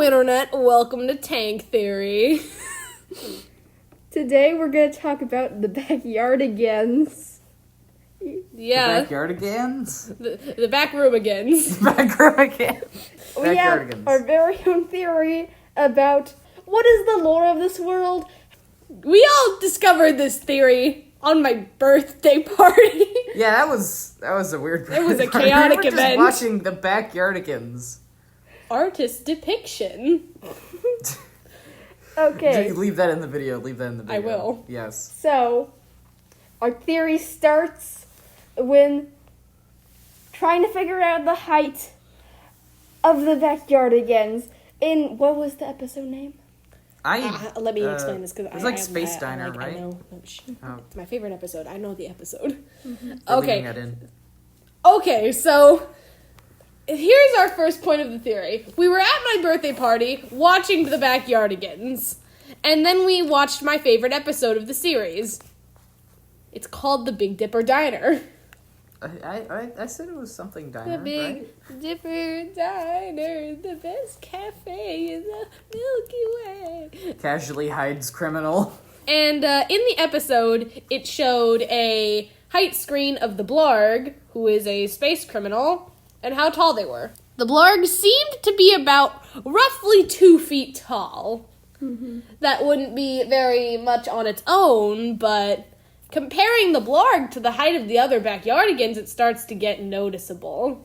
Internet, welcome to Tank Theory. Today we're going to talk about the Backyardagains. Yeah. The Backyardagains? The back room agains. Back room again. We have our very own theory about what is the lore of this world. We all discovered this theory on my birthday party. Yeah, that was a weird It was a party. chaotic We were event. just watching the Backyardagains. Artist depiction. Okay. Leave that in the video. I will. Yes. So, our theory starts when trying to figure out the height of the Backyardagains in, what was the episode name? Let me explain this because it was like Space Diner, right? I know. Oh. It's my favorite episode. I know the episode. We're Okay. leaving that in. Okay, so here's our first point of the theory. We were at my birthday party watching the Backyardigans, and then we watched my favorite episode of the series. It's called The Big Dipper Diner. I said it was something diner, The Big right? Dipper Diner, the best cafe in the Milky Way. Casually hides criminal. And in the episode, it showed a height screen of the Blarg, who is a space criminal, and how tall they were. The Blarg seemed to be about roughly 2 feet tall. Mm-hmm. That wouldn't be very much on its own, but comparing the Blarg to the height of the other Backyardigans, it starts to get noticeable.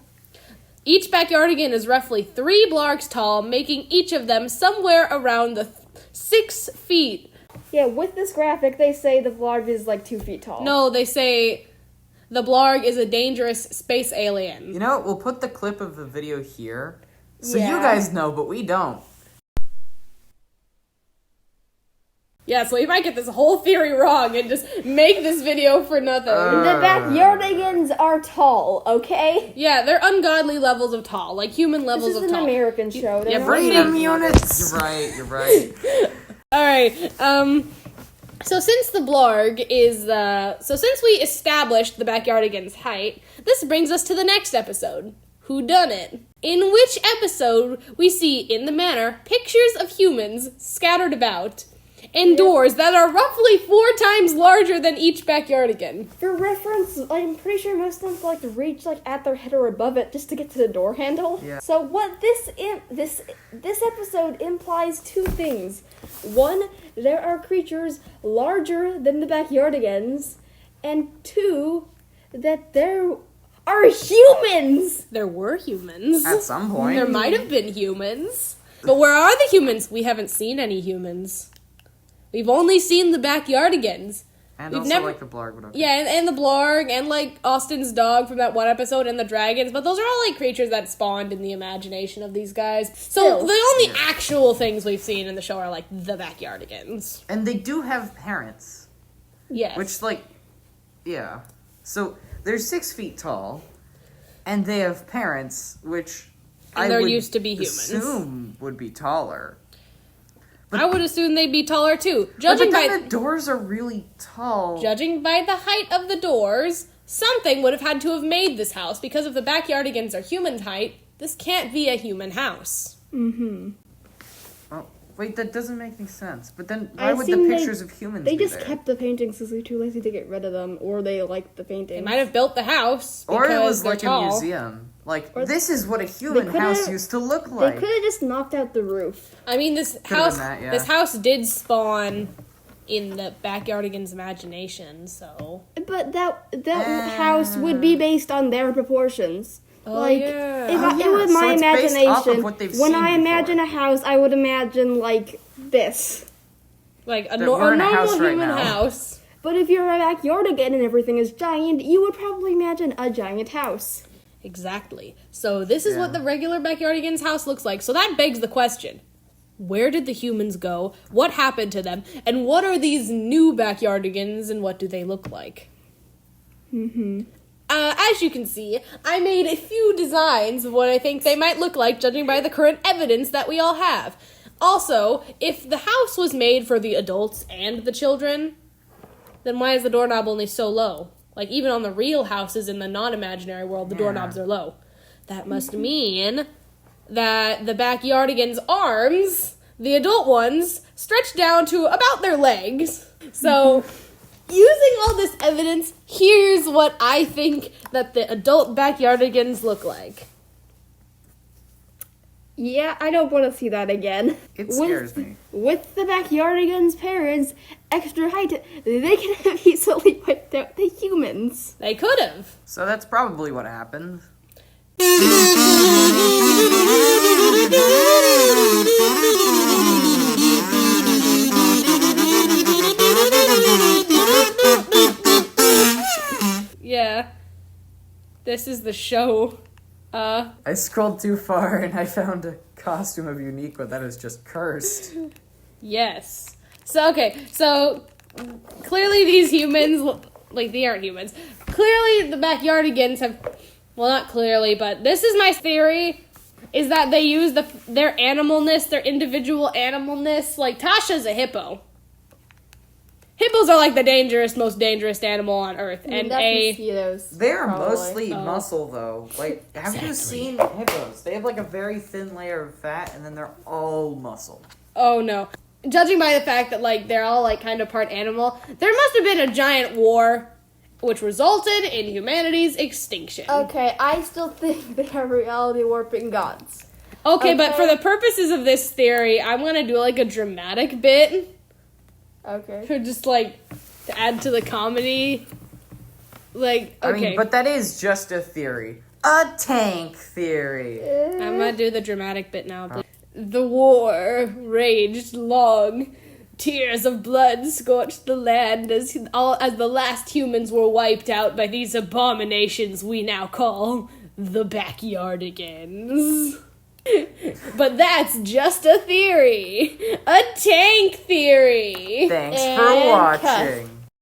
Each Backyardigan is roughly 3 Blargs tall, making each of them somewhere around the 6 feet. Yeah, with this graphic, they say the Blarg is like 2 feet tall. No, they say the Blarg is a dangerous space alien. You know what? We'll put the clip of the video here. So Yeah. you guys know, but we don't. Yeah, so we might get this whole theory wrong and just make this video for nothing. The Backyardigans are tall, okay? Yeah, they're ungodly levels of tall, like human This levels is of an tall. American show. They're yeah, not Freedom American. units! You're right. Alright, so since the Blarg is, since we established the Backyardigan's height, this brings us to the next episode, Who Done It? In which episode we see, in the manor, pictures of humans scattered about, and doors that are roughly 4 times larger than each Backyardigan. For reference, I'm pretty sure most of them like reach like at their head or above it just to get to the door handle. Yeah. So what this episode implies 2 things. 1, there are creatures larger than the Backyardigans, and 2, that there are humans. There were humans. At some point. There might have been humans. But where are the humans? We haven't seen any humans. We've only seen the Backyardigans. And We've also never- like the Blarg would have. Yeah, and the Blarg, and like Austin's dog from that one episode, and the dragons, but those are all like creatures that spawned in the imagination of these guys. So Still. the only actual things we've seen in the show are like the Backyardigans. And they do have parents. Yes. Which, like, yeah. So they're 6 feet tall, and they have parents, which And they're would used to be humans. assume would be taller. I would assume they'd be taller too. But Judging then by the doors are really tall. the height of the doors, something would have had to have made this house, because if the Backyardigans are human height, this can't be a human house. Mm-hmm. Oh, wait, that doesn't make any sense. But then I why would the assume pictures of humans They be just there? kept the paintings because they're too lazy to get rid of them, or they liked the paintings. They might have built the house because Or it was they're like tall. a museum. Like, Or this is what a human could've- house used to look They like. could have just knocked out the roof. I mean, this Could've house, been that, yeah. this house did spawn in the Backyardigans' imagination, so. But that house would be based on their proportions. Oh, like, yeah. if Oh, I, yeah. it was So my it's based off of imagination, what they've when seen I imagine before. a house, I would imagine like this. Like a, That a we're in a normal house right human now. house. But if you're a Backyardigan and everything is giant, you would probably imagine a giant house. Exactly. So this is what Yeah. the regular Backyardigans' house looks like. So that begs the question. Where did the humans go? What happened to them? And what are these new Backyardigans and what do they look like? Mm-hmm. As you can see, I made a few designs of what I think they might look like, judging by the current evidence that we all have. Also, if the house was made for the adults and the children, then why is the doorknob only so low? Like, even on the real houses in the non-imaginary world, the doorknobs are low. That must mean that the Backyardigans' arms, the adult ones, stretch down to about their legs. So, using all this evidence, here's what I think that the adult Backyardigans look like. Yeah, I don't want to see that again. It scares me. With the Backyardigans' parents' extra height, they can have easily wiped out the humans. They could have. So that's probably what happened. Yeah. This is the show. I scrolled too far and I found a costume of Uniqua that is just cursed. Yes. So clearly these humans, like, they aren't humans. Clearly the Backyardigans have, well, not clearly, but this is my theory, is that they use their animalness, their individual animalness. Like, Tasha's a hippo. Hippos are like the most dangerous animal on Earth. And mosquitoes. They're probably. mostly muscle, though. Like, have you seen hippos? They have, like, a very thin layer of fat, and then they're all muscle. Oh, no. Judging by the fact that, like, they're all, like, kind of part animal, there must have been a giant war which resulted in humanity's extinction. Okay, I still think they are reality warping gods. Okay, but for the purposes of this theory, I'm gonna do, like, a dramatic bit. Okay. Or just, like, to add to the comedy. Like, okay. I mean, but that is just a theory. A tank theory. I'm gonna do the dramatic bit now. Please. The war raged long. Tears of blood scorched the land as the last humans were wiped out by these abominations we now call the Backyardigans. But that's just a theory. A tank theory. Thanks for watching.